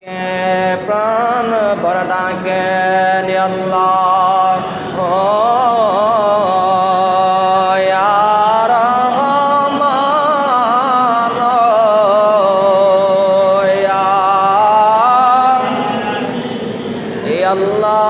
প্রাণ ভরা ডাকেন আল্লাহ ও ইয়া রহমান ইয়া আল্লাহ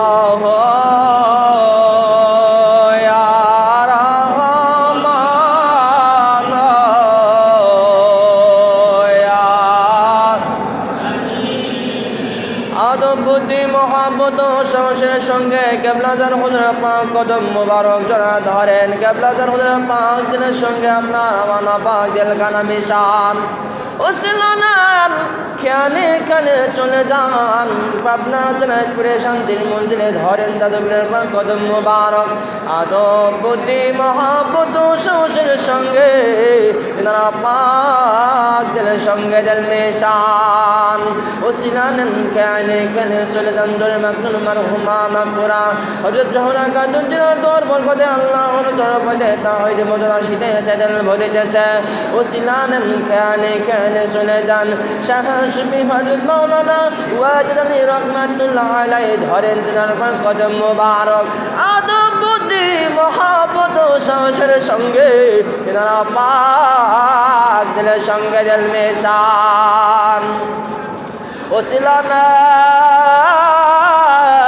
বুদ্ধি মোহাম্মদ সংসারের সঙ্গে কেবলাজার হুজুর পাক কদম মুবারক জড়া ধরেন। কেবলাজার হুজুর পাক দিনের সঙ্গে আপনার আমার পাক দিল কানা মিশান ওসিলানান খেয়ালে খেয়ালে চলে যান পাবনা দিনাজপুরে শান্তির মঞ্জিলে ধরেন দাদুবীরের পাক কদম মুবারক। আদব বুদ্ধি মোহাম্মদ সংসারের সঙ্গে তিনারা পাক দিলের সঙ্গে দিল মিশান ওসিলানান খেয়ালে খেয়ালে চলে যান ধরে মাকতুল মারহুমা মাকবুরা হযরত জোহরা খাতুন জিনার দর বরকতে আল্লাহর তরফে তাওহীদ মদরা শীতে সেদল ভরিতেছে ওসিলানান খেয়ালে খেয়ালে চলে যান শাহ সুফি হযরত মাওলানা ওয়াজিদ আলী রাহমাতুল্লাহ আলাইহি ধরেন তিনার পাক কদম মুবারক। আদব বুদ্ধি মোহাম্মদ সংসারের সঙ্গে তিনারা পাক দিলের সঙ্গে দিল মিশান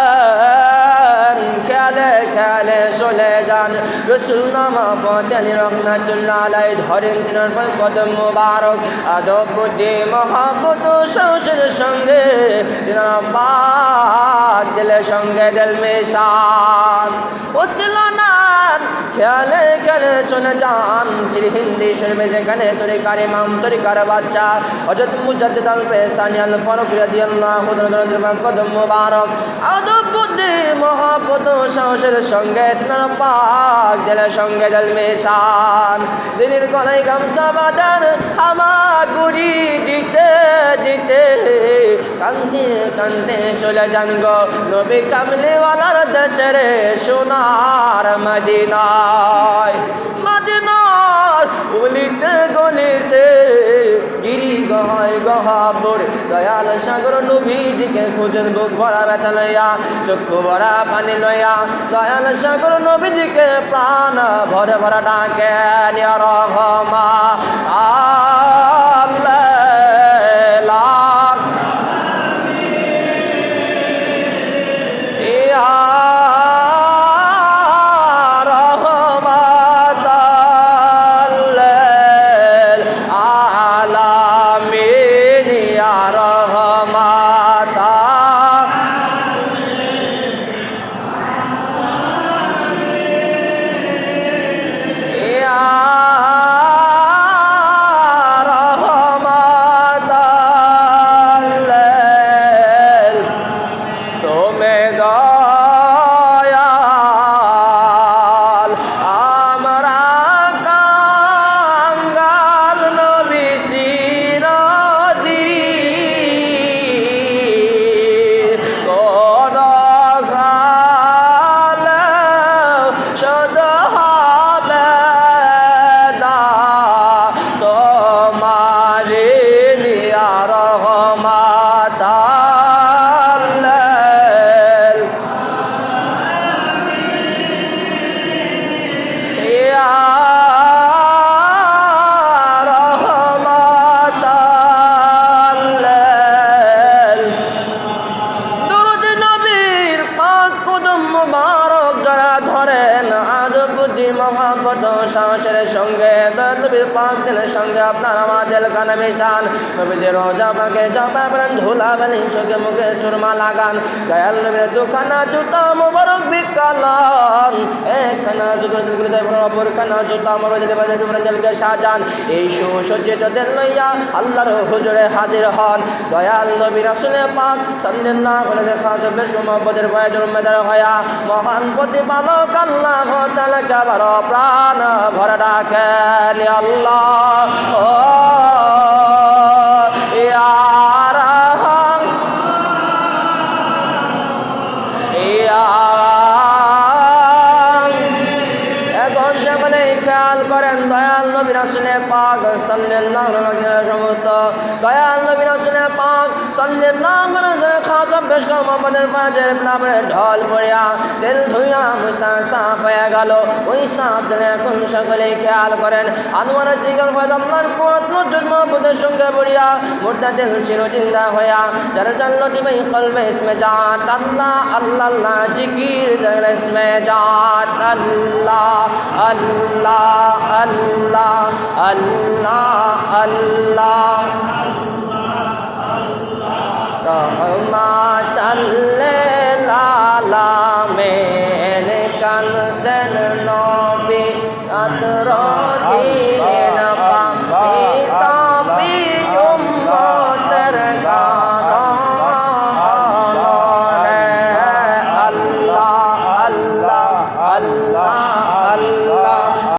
ওসিলানান খেয়ালে খেয়ালে চলে যান রসুল নামা ফতেহ রহমাতুল্লাহ আলাইহি ধরেন তিনার পাক কদম মুবারক। আদব বুদ্ধি মোহাম্মদ সংসারের সঙ্গে তিনারা পাক দিলের সঙ্গে দিল মিশান ওসিলানান খেয়ালে খেয়ালে চলে যান শ্রী হিন্দি শরীফে যেখানে তরিকার ইমাম তরিকার বাচ্চা হযরত মুজাদ্দিদ আল পেসানি আল ফারুক রাদিয়াল্লাহু তাআলা পাক কদম মুবারক। আদব বুদ্ধি মোহাম্মদ সংসারের সঙ্গে তিনারা পাক দিলের সঙ্গে দিল মিশান দিনের গলায় গামছা বাঁধান হামাগুড়ি দিতে দিতে কান্দে কান্দে চলে যান গো নবী কামলিওয়ালার দেশের সোনার মদিনায় মদিনার গলিতে গলিতে গিরি গহায় গহাবর দয়াল সাগর নবীজিকে খোঁজেন বুক ভরা ব্যথা লইয়া চক্ষু ভরা পানি লইয়া দয়াল সাগর নবীজিকে প্রাণ ভরে ভরা ডাকেন ইয়া রহমান মোহাম্মদ সংসারের সঙ্গে নবীর পাক দিলের সঙ্গে আপনার আমাদের কানে মিশান নবীজির রোজা পাকে চাপা পড়েন ধুলা বালি চোখে মুখে সুরমা লাগান দয়াল নবীর দুখানা জুতা মোবারক বিকালান একখানা জুতা দিলগুলিতে অপরখানা জুতা মোবারক দিলকে সাজান এই সুসজ্জিত দিল লইয়া আল্লাহর হুজুরে হাজির হন দয়াল নবী রাসূলে পাক সাল্লাল্লাহু আলাইহি ওয়াসাল্লাম বেশ মোহাম্মদের বয়াজুর মেদার হয়া মহান প্রতিপালক আল্লাহ তাআলা কাবার প্রাণ ভরা ডাকেন আল্লাহ ইয়া রাহমান ইয়া এখন সকলে খেয়াল করেন দয়াল নবী রাসূলে পাক সাল্লাল্লাহু আলাইহি ওয়াসাল্লাম সমস্ত দয়াল নবী রাসূলে পাক সাল্লাল্লাহু মানসের খাজা বেশ কম আমাদের পাঁচের প্লাবের ঢল পড়িয়া তেল ধুইয়া মুসা সাফ হয়ে গেল। ওই সাফ দিলে এখন সকলে খেয়াল করেন আনোয়ার জিগাল হয় আল্লাহর কুয়াত নজর মহব্বতের সঙ্গে পড়িয়া মুর্দা তেল ছিল জিন্দা হইয়া যার জান্নাতি ভাই কলবে ইসমে জাত আল্লাহ আল্লাহ আল্লাহ জিকির যার ইসমে জাত আল্লাহ আল্লাহ আল্লাহ আল্লাহ আল্লাহ